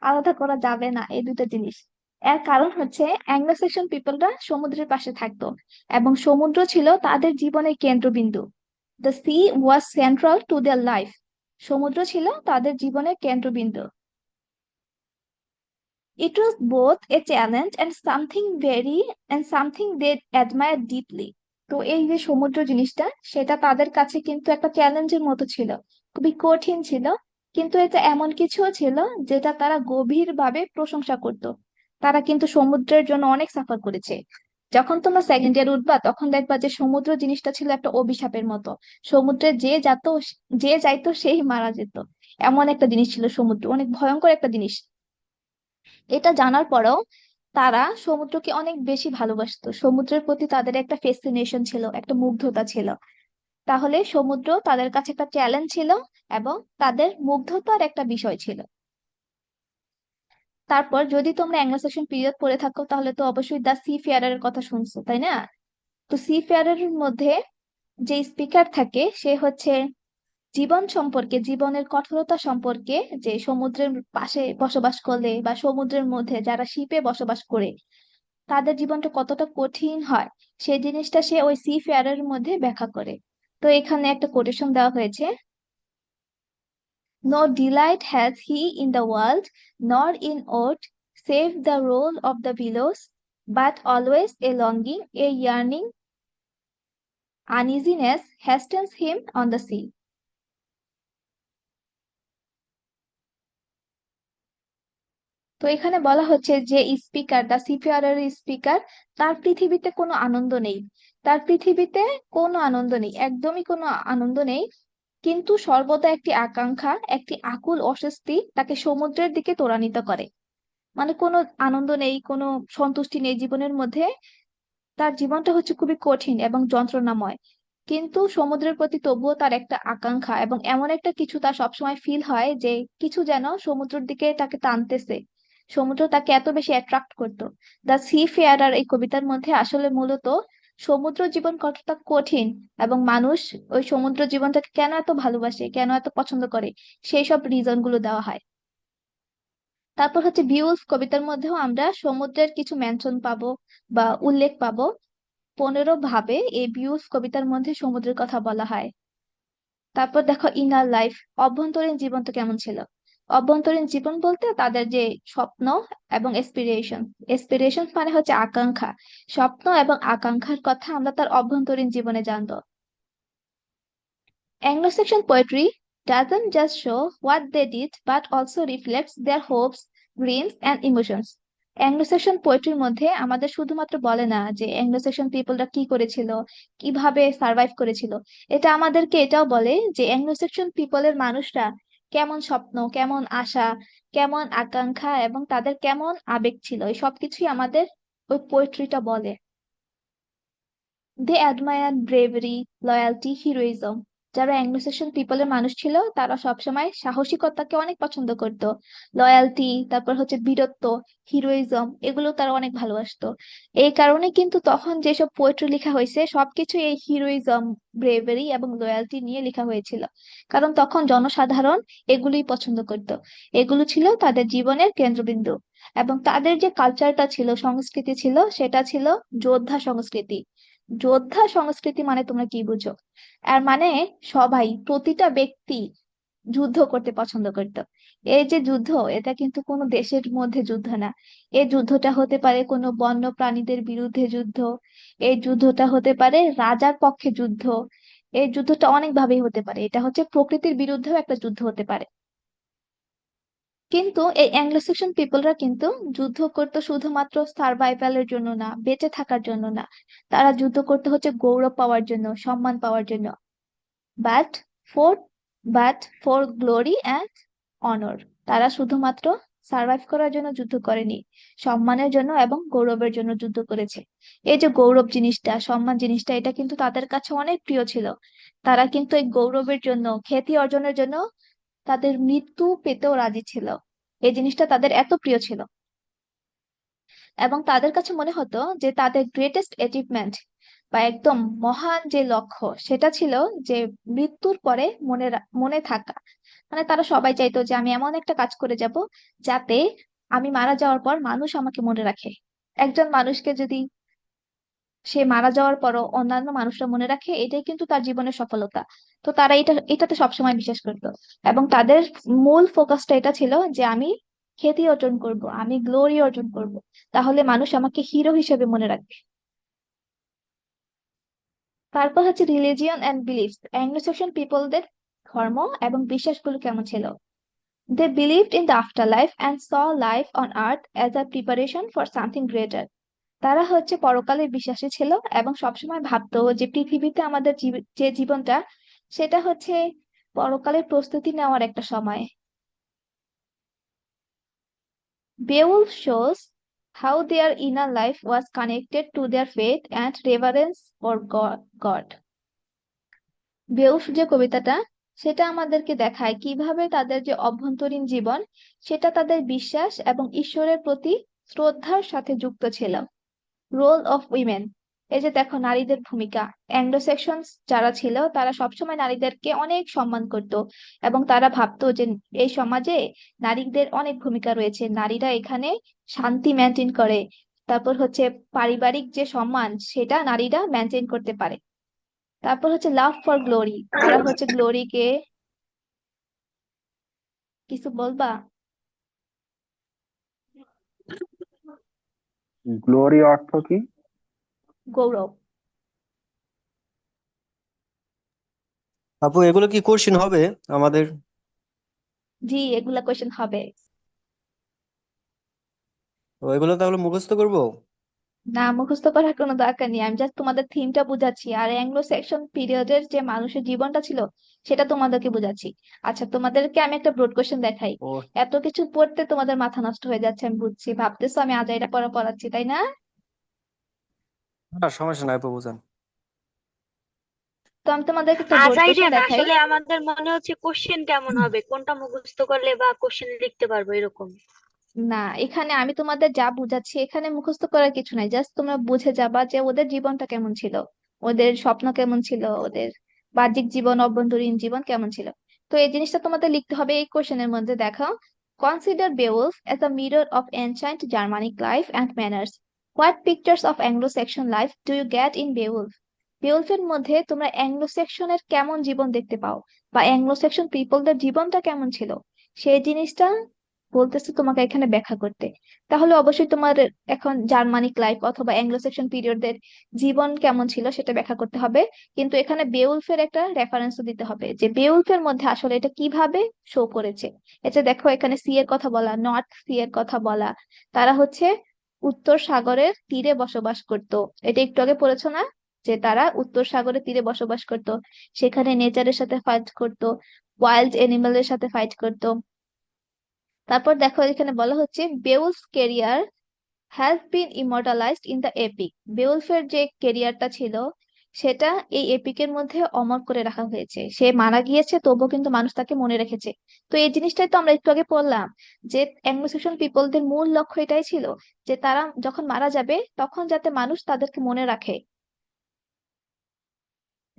Speaker 1: আলাদা করা যাবে না এই দুটো জিনিস। এর কারণ হচ্ছে অ্যাংলো সেকশন পিপলরা সমুদ্রের পাশে থাকতো এবং সমুদ্র ছিল তাদের জীবনের কেন্দ্রবিন্দু। The sea was central to their life. সমুদ্র ছিল তাদের জীবনের কেন্দ্রবিন্দু। It was both a challenge and something they admire deeply. তো এই যে সমুদ্র জিনিসটা, সেটা তাদের কাছে কিন্তু একটা চ্যালেঞ্জের মতো ছিল, খুবই কঠিন ছিল। কিন্তু এটা এমন কিছুও ছিল যেটা তারা গভীরভাবে প্রশংসা করত। তারা কিন্তু সমুদ্রের জন্য অনেক সাফার করেছে। যখন তোমরা সেকেন্ড ইয়ার উঠবা তখন দেখবা যে সমুদ্র জিনিসটা ছিল একটা অভিশাপের মতো। সমুদ্রে যে যাইতো সেই মারা যেত। এমন একটা জিনিস ছিল সমুদ্র, অনেক ভয়ঙ্কর একটা জিনিস। এটা জানার পরেও তারা সমুদ্রকে অনেক বেশি ভালোবাসতো, সমুদ্রের প্রতি তাদের একটা ফেসিনেশন ছিল, একটা মুগ্ধতা ছিল। তাহলে সমুদ্র তাদের কাছে একটা চ্যালেঞ্জ ছিল এবং তাদের মুগ্ধতার একটা বিষয় ছিল। তারপর যদি তোমরা অ্যাংলো সাকশন পিরিয়ড পড়ে থাকো তাহলে তো অবশ্যই দ্য সি ফেয়ারের কথা শুনছো, তাই না? তো সি ফেয়ারের মধ্যে যে স্পিকার থাকে সে হচ্ছে জীবন সম্পর্কে, জীবনের কঠোরতা সম্পর্কে, যে সমুদ্রের পাশে বসবাস করলে বা সমুদ্রের মধ্যে যারা শিপে বসবাস করে তাদের জীবনটা কতটা কঠিন হয়, সেই জিনিসটা সে ওই সি ফেয়ারের মধ্যে ব্যাখ্যা করে। তো এখানে একটা কোটেশন দেওয়া হয়েছে: no delight has he in the world, nor in aught, save the roll of the billows, but always a longing, a yearning, uneasiness hastens him on the sea. তো এখানে বলা হচ্ছে যে স্পিকার, দ্য সিফিয়ারের স্পিকার, তার পৃথিবীতে কোনো আনন্দ নেই। তার পৃথিবীতে কোনো আনন্দ নেই, একদমই কোনো আনন্দ নেই। কিন্তু সর্বদা একটি আকাঙ্ক্ষা, একটি আকুল অস্বস্তি তাকে সমুদ্রের দিকে ত্বরান্বিত করে। মানে কোনো আনন্দ নেই, কোনো সন্তুষ্টি নেই জীবনের মধ্যে। তার জীবনটা হচ্ছে খুবই কঠিন এবং যন্ত্রণাময়, কিন্তু সমুদ্রের প্রতি তবুও তার একটা আকাঙ্ক্ষা এবং এমন একটা কিছু তার সবসময় ফিল হয় যে কিছু যেন সমুদ্রের দিকে তাকে টানতেছে। সমুদ্র তাকে এত বেশি অ্যাট্রাক্ট করতো। দ্য সি ফেয়ারার এই কবিতার মধ্যে আসলে মূলত সমুদ্র জীবন কতটা কঠিন এবং মানুষ ওই সমুদ্র জীবনটাকে কেন এত ভালোবাসে, কেন এত পছন্দ করে, সেই সব রিজন গুলো দেওয়া হয়। তারপর হচ্ছে বিউলফ কবিতার মধ্যেও আমরা সমুদ্রের কিছু মেনশন পাবো বা উল্লেখ পাবো। 15 ভাবে এই বিউলফ কবিতার মধ্যে সমুদ্রের কথা বলা হয়। তারপর দেখো ইনার লাইফ, অভ্যন্তরীণ জীবনটা কেমন ছিল। অভ্যন্তরীণ জীবন বলতে তাদের যে স্বপ্ন এবং এসপিরেশন। এসপিরেশন মানে হচ্ছে আকাঙ্ক্ষা। স্বপ্ন এবং আকাঙ্ক্ষার কথা আমরা তার অভ্যন্তরীণ জীবনে জানবো। Anglo-Saxon poetry doesn't just show what they did but also reflects their hopes, dreams and emotions. Anglo Saxon পোয়েট্রির মধ্যে আমাদের শুধুমাত্র বলে না যে অ্যাংলো-স্যাক্সন পিপলরা কি করেছিল, কিভাবে সার্ভাইভ করেছিল। এটা আমাদেরকে এটাও বলে যে অ্যাংলো-স্যাক্সন পিপলের মানুষরা কেমন স্বপ্ন, কেমন আশা, কেমন আকাঙ্ক্ষা এবং তাদের কেমন আবেগ ছিল, এই সবকিছুই আমাদের ওই পোয়েট্রিটা বলে। দে অ্যাডমায়ার ব্রেভারি, লয়ালটি, হিরোইজম। যারা অ্যাংলো-স্যাক্সন পিপলের মানুষ ছিল তারা সবসময় সাহসিকতাকে অনেক পছন্দ করতো। লয়ালটি, তারপর হচ্ছে বীরত্ব, হিরোইজম, এগুলো তারা অনেক ভালোবাসতো। এই কারণে কিন্তু তখন যেসব পোয়েট্রি লেখা হয়েছে সবকিছু এই হিরোইজম, ব্রেভারি এবং লয়ালটি নিয়ে লেখা হয়েছিল। কারণ তখন জনসাধারণ এগুলোই পছন্দ করতো। এগুলো ছিল তাদের জীবনের কেন্দ্রবিন্দু। এবং তাদের যে কালচারটা ছিল, সংস্কৃতি ছিল, সেটা ছিল যোদ্ধা সংস্কৃতি। যোদ্ধা সংস্কৃতি মানে তোমরা কি বুঝো? আর মানে সবাই, প্রতিটা ব্যক্তি যুদ্ধ করতে পছন্দ করত। এই যে যুদ্ধ, এটা কিন্তু কোনো দেশের মধ্যে যুদ্ধ না। এই যুদ্ধটা হতে পারে কোনো বন্য প্রাণীদের বিরুদ্ধে যুদ্ধ, এই যুদ্ধটা হতে পারে রাজার পক্ষে যুদ্ধ, এই যুদ্ধটা অনেক ভাবেই হতে পারে। এটা হচ্ছে প্রকৃতির বিরুদ্ধেও একটা যুদ্ধ হতে পারে। কিন্তু এই অ্যাংলো-স্যাক্সন পিপলরা কিন্তু যুদ্ধ করতো শুধুমাত্র সার্ভাইভালের জন্য না, বেঁচে থাকার জন্য না। তারা যুদ্ধ করতে হচ্ছে গৌরব পাওয়ার জন্য, সম্মান পাওয়ার জন্য। But for but for glory and অনর। তারা শুধুমাত্র সার্ভাইভ করার জন্য যুদ্ধ করেনি, সম্মানের জন্য এবং গৌরবের জন্য যুদ্ধ করেছে। এই যে গৌরব জিনিসটা, সম্মান জিনিসটা, এটা কিন্তু তাদের কাছে অনেক প্রিয় ছিল। তারা কিন্তু এই গৌরবের জন্য, খ্যাতি অর্জনের জন্য তাদের মৃত্যু পেতেও রাজি ছিল। এই জিনিসটা তাদের এত প্রিয় ছিল এবং তাদের কাছে মনে হতো যে তাদের গ্রেটেস্ট অ্যাচিভমেন্ট বা একদম মহান যে লক্ষ্য সেটা ছিল যে মৃত্যুর পরে মনে থাকা। মানে তারা সবাই চাইতো যে আমি এমন একটা কাজ করে যাব যাতে আমি মারা যাওয়ার পর মানুষ আমাকে মনে রাখে। একজন মানুষকে যদি সে মারা যাওয়ার পরও অন্যান্য মানুষরা মনে রাখে, এটাই কিন্তু তার জীবনের সফলতা। তো তারা এটাতে সবসময় বিশ্বাস করতো এবং তাদের মূল ফোকাসটা এটা ছিল যে আমি খ্যাতি অর্জন করব, আমি গ্লোরি অর্জন করব, তাহলে মানুষ আমাকে হিরো হিসেবে মনে রাখবে। তারপর হচ্ছে রিলিজিয়ন এন্ড বিলিফস। অ্যাংলো-স্যাক্সন পিপলদের ধর্ম এবং বিশ্বাসগুলো কেমন ছিল। They believed in the after life and saw life on earth as a preparation for something greater. তারা হচ্ছে পরকালে বিশ্বাসী ছিল এবং সবসময় ভাবতো যে পৃথিবীতে আমাদের যে জীবনটা, সেটা হচ্ছে পরকালের প্রস্তুতি নেওয়ার একটা সময়। Beowulf shows how their inner life was connected to their faith and reverence for God. বেউলফ যে কবিতাটা, সেটা আমাদেরকে দেখায় কিভাবে তাদের যে অভ্যন্তরীণ জীবন, সেটা তাদের বিশ্বাস এবং ঈশ্বরের প্রতি শ্রদ্ধার সাথে যুক্ত ছিল। রোল অফ উইমেন, এই যে দেখো নারীদের ভূমিকা। অ্যাংলো-স্যাক্সন যারা ছিল তারা সবসময় নারীদেরকে অনেক সম্মান করত এবং তারা ভাবতো যে এই সমাজে নারীদের অনেক ভূমিকা রয়েছে, নারীরা এখানে শান্তি মেনটেন করে। তারপর হচ্ছে পারিবারিক যে সম্মান সেটা নারীরা মেনটেন করতে পারে। তারপর হচ্ছে লাভ ফর গ্লোরি, তারা হচ্ছে গ্লোরিকে, কিছু বলবা?
Speaker 3: গ্লোরি অর্থ কি?
Speaker 1: গৌরব।
Speaker 5: আপু এগুলো কি কোশ্চেন হবে আমাদের?
Speaker 1: জি, এগুলা কোয়েশ্চেন হবে।
Speaker 5: তো এগুলো তাহলে মুখস্থ করবো?
Speaker 1: না, মুখস্থ করার কোনো দরকার নেই, আমি জাস্ট তোমাদের থিমটা বুঝাচ্ছি, আর অ্যাংলো সেকশন পিরিয়ডের যে মানুষের জীবনটা ছিল সেটা তোমাদেরকে বুঝাচ্ছি। আচ্ছা, তোমাদেরকে আমি একটা ব্রড কোশ্চেন দেখাই।
Speaker 5: ও
Speaker 1: এত কিছু পড়তে তোমাদের মাথা নষ্ট হয়ে যাচ্ছে, আমি বুঝছি, ভাবতেছো আমি আজাইরা পড়াচ্ছি, তাই না?
Speaker 5: না, সমস্যা নাই, আপু বুঝান।
Speaker 1: তো আমি তোমাদেরকে একটা ব্রড
Speaker 4: আজাইরা
Speaker 1: কোশ্চেন
Speaker 4: না,
Speaker 1: দেখাই।
Speaker 4: আসলে আমাদের মনে হচ্ছে কোশ্চেন কেমন হবে, কোনটা মুখস্থ করলে বা কোশ্চেন লিখতে পারবো এরকম।
Speaker 1: না, এখানে আমি তোমাদের যা বুঝাচ্ছি এখানে মুখস্থ করার কিছু নাই, জাস্ট তোমরা বুঝে যাবা যে ওদের জীবনটা কেমন ছিল, ওদের স্বপ্ন কেমন ছিল, ওদের বাহ্যিক জীবন অভ্যন্তরীণ জীবন কেমন ছিল। তো এই জিনিসটা তোমাদের লিখতে হবে এই কোশ্চেনের মধ্যে। দেখো, consider Beowulf as a mirror of ancient Germanic life and manners. What pictures of Anglo Saxon life do you get in Beowulf? বেওলফের মধ্যে তোমরা অ্যাংলো সেকশনের কেমন জীবন দেখতে পাও, বা অ্যাংলো সেকশন পিপলদের জীবনটা কেমন ছিল, সেই জিনিসটা বলতেছে তোমাকে এখানে ব্যাখ্যা করতে। তাহলে অবশ্যই তোমার এখন জার্মানিক লাইফ অথবা অ্যাংলো সেকশন পিরিয়ডের জীবন কেমন ছিল সেটা ব্যাখ্যা করতে হবে। কিন্তু এখানে বেউলফের একটা রেফারেন্সও দিতে হবে যে বেউলফের মধ্যে আসলে এটা কিভাবে শো করেছে। এটা দেখো, এখানে সি এর কথা বলা, নর্থ সি এর কথা বলা। তারা হচ্ছে উত্তর সাগরের তীরে বসবাস করত। এটা একটু আগে পড়েছো না, যে তারা উত্তর সাগরের তীরে বসবাস করত, সেখানে নেচারের সাথে ফাইট করত, ওয়াইল্ড এনিমেলের সাথে ফাইট করত। তারপর দেখো, এখানে বলা হচ্ছে Beowulf career has been immortalised in the epic. বেউলফের যে কেরিয়ারটা ছিল সেটা এই এপিকের মধ্যে অমর করে রাখা হয়েছে। সে মারা গিয়েছে তবুও কিন্তু মানুষ তাকে মনে রেখেছে। তো এই জিনিসটাই তো আমরা একটু আগে পড়লাম, যে অ্যাংলো পিপলদের মূল লক্ষ্য এটাই ছিল যে তারা যখন মারা যাবে তখন যাতে মানুষ তাদেরকে মনে রাখে।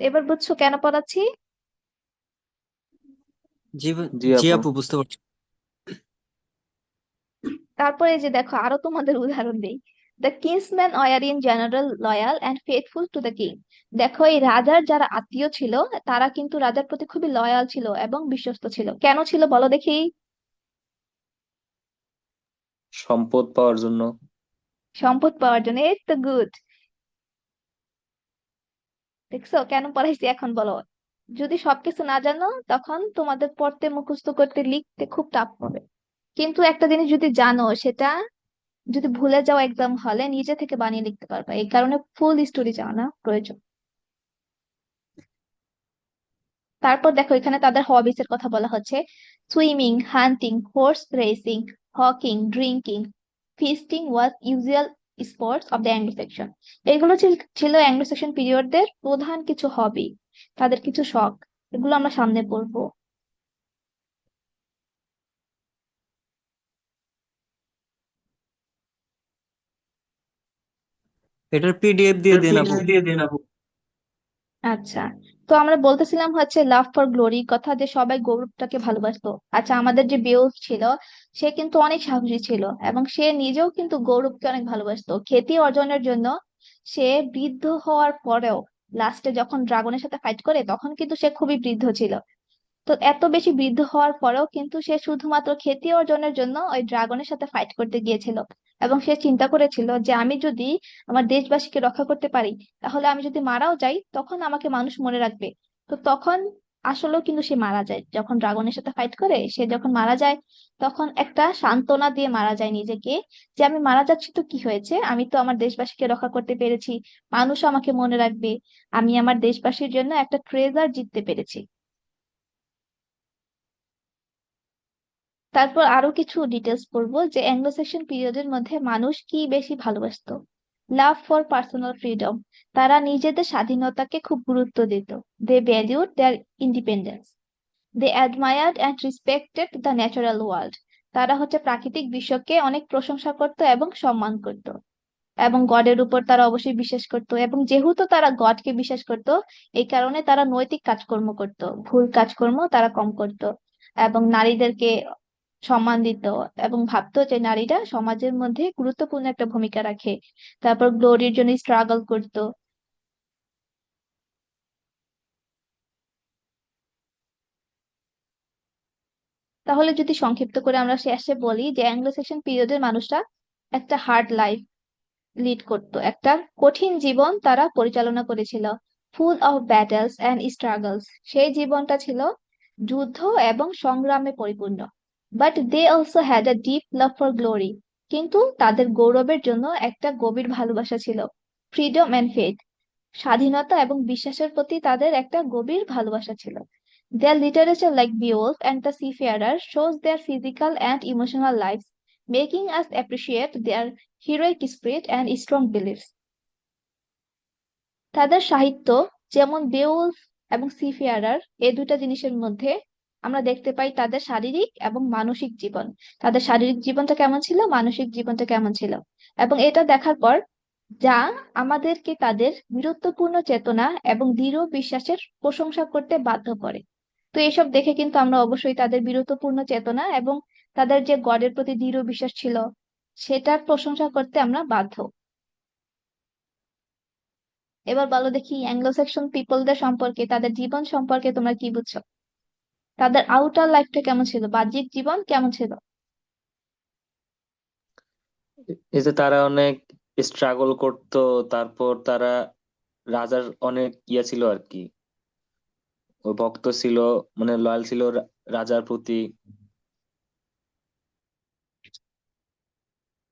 Speaker 1: এবার বুঝছো কেন পড়াচ্ছি?
Speaker 5: জি
Speaker 2: জি
Speaker 5: জি
Speaker 2: আপু।
Speaker 5: আপু, বুঝতে পারছি।
Speaker 1: তারপরে যে দেখো, আরো তোমাদের উদাহরণ দেই। The kingsman were in general loyal and faithful to the king. দেখো, এই রাজার যারা আত্মীয় ছিল তারা কিন্তু রাজার প্রতি খুবই লয়াল ছিল এবং বিশ্বস্ত ছিল। কেন ছিল বলো দেখি?
Speaker 2: সম্পদ পাওয়ার জন্য।
Speaker 1: সম্পদ পাওয়ার জন্য। এই তো গুড। দেখছো কেন পড়াইছি, এখন বলো। যদি সবকিছু না জানো তখন তোমাদের পড়তে, মুখস্থ করতে, লিখতে খুব টাফ হবে। কিন্তু একটা জিনিস যদি জানো, সেটা যদি ভুলে যাও এক্সাম হলে, নিজে থেকে বানিয়ে লিখতে পারবে। এই কারণে ফুল স্টোরি জানা প্রয়োজন। তারপর দেখো, এখানে তাদের হবিস এর কথা বলা হচ্ছে। Swimming, hunting, horse racing, hawking, drinking, feasting was usual sports of the Anglo Saxon. এগুলো ছিল অ্যাংলো সেকশন পিরিয়ডদের প্রধান কিছু হবি, তাদের কিছু শখ। এগুলো আমরা সামনে পড়বো।
Speaker 5: এটার পিডিএফ দিয়ে দিন আপু।
Speaker 1: আচ্ছা, তো আমরা বলতেছিলাম হচ্ছে লাভ ফর গ্লোরি কথা, যে সবাই গৌরবটাকে ভালোবাসতো। আচ্ছা, আমাদের যে বেওয়্যার্স ছিল সে কিন্তু অনেক সাহসী ছিল এবং সে নিজেও কিন্তু গৌরবকে অনেক ভালোবাসতো। খ্যাতি অর্জনের জন্য সে বৃদ্ধ হওয়ার পরেও লাস্টে যখন ড্রাগনের সাথে ফাইট করে তখন কিন্তু সে খুবই বৃদ্ধ ছিল। তো এত বেশি বৃদ্ধ হওয়ার পরেও কিন্তু সে শুধুমাত্র খ্যাতি অর্জনের জন্য ওই ড্রাগনের সাথে ফাইট করতে গিয়েছিল। এবং সে চিন্তা করেছিল যে আমি যদি আমার দেশবাসীকে রক্ষা করতে পারি, তাহলে আমি যদি মারাও যাই তখন আমাকে মানুষ মনে রাখবে। তো তখন আসলেও কিন্তু সে মারা যায়, যখন ড্রাগনের সাথে ফাইট করে সে যখন মারা যায়, তখন একটা সান্ত্বনা দিয়ে মারা যায় নিজেকে, যে আমি মারা যাচ্ছি তো কি হয়েছে, আমি তো আমার দেশবাসীকে রক্ষা করতে পেরেছি, মানুষ আমাকে মনে রাখবে, আমি আমার দেশবাসীর জন্য একটা ট্রেজার জিততে পেরেছি। তারপর আরো কিছু ডিটেলস পড়বো, যে অ্যাংলো সেকশন পিরিয়ডের মধ্যে মানুষ কি বেশি ভালোবাসতো। Love for personal freedom. তারা নিজেদের স্বাধীনতাকে খুব গুরুত্ব দিত। They valued their independence. They admired and respected the natural world. তারা হচ্ছে প্রাকৃতিক বিশ্বকে অনেক প্রশংসা করত এবং সম্মান করত। এবং গডের উপর তারা অবশ্যই বিশ্বাস করত, এবং যেহেতু তারা গডকে বিশ্বাস করত, এই কারণে তারা নৈতিক কাজকর্ম করত, ভুল কাজকর্ম তারা কম করত। এবং নারীদেরকে সম্মান দিত এবং ভাবতো যে নারীরা সমাজের মধ্যে গুরুত্বপূর্ণ একটা ভূমিকা রাখে। তারপর গ্লোরির জন্য স্ট্রাগল করতো। তাহলে যদি সংক্ষিপ্ত করে আমরা শেষে বলি, যে অ্যাংলো সেকশন পিরিয়ডের মানুষরা একটা হার্ড লাইফ লিড করতো, একটা কঠিন জীবন তারা পরিচালনা করেছিল। Full of battles and struggles. সেই জীবনটা ছিল যুদ্ধ এবং সংগ্রামে পরিপূর্ণ। But they also had a deep love for glory. কিন্তু তাদের গৌরবের জন্য একটা গভীর ভালোবাসা ছিল, ফ্রিডম অ্যান্ড ফেথ। স্বাধীনতা এবং বিশ্বাসের প্রতি তাদের একটা গভীর ভালোবাসা ছিল। Their literature, like Beowulf and the Seafarer, shows their physical and emotional lives, making us appreciate their heroic spirit and strong beliefs. তাদের সাহিত্য, যেমন বেওলফ এবং সিফেয়ারার, এই দুটা জিনিসের মধ্যে আমরা দেখতে পাই তাদের শারীরিক এবং মানসিক জীবন। তাদের শারীরিক জীবনটা কেমন ছিল, মানসিক জীবনটা কেমন ছিল, এবং এটা দেখার পর যা আমাদেরকে তাদের বীরত্বপূর্ণ চেতনা এবং দৃঢ় বিশ্বাসের প্রশংসা করতে বাধ্য করে। তো এসব দেখে কিন্তু আমরা অবশ্যই তাদের বীরত্বপূর্ণ চেতনা এবং তাদের যে গডের প্রতি দৃঢ় বিশ্বাস ছিল সেটার প্রশংসা করতে আমরা বাধ্য। এবার বলো দেখি, অ্যাংলো সেকশন পিপলদের সম্পর্কে, তাদের জীবন সম্পর্কে তোমরা কি বুঝছো? তাদের আউটার লাইফটা কেমন ছিল, বাহ্যিক জীবন কেমন ছিল?
Speaker 2: এই যে তারা অনেক স্ট্রাগল করতো, তারপর তারা রাজার অনেক ছিল আর কি, ওই ভক্ত ছিল, মানে লয়াল ছিল রাজার প্রতি।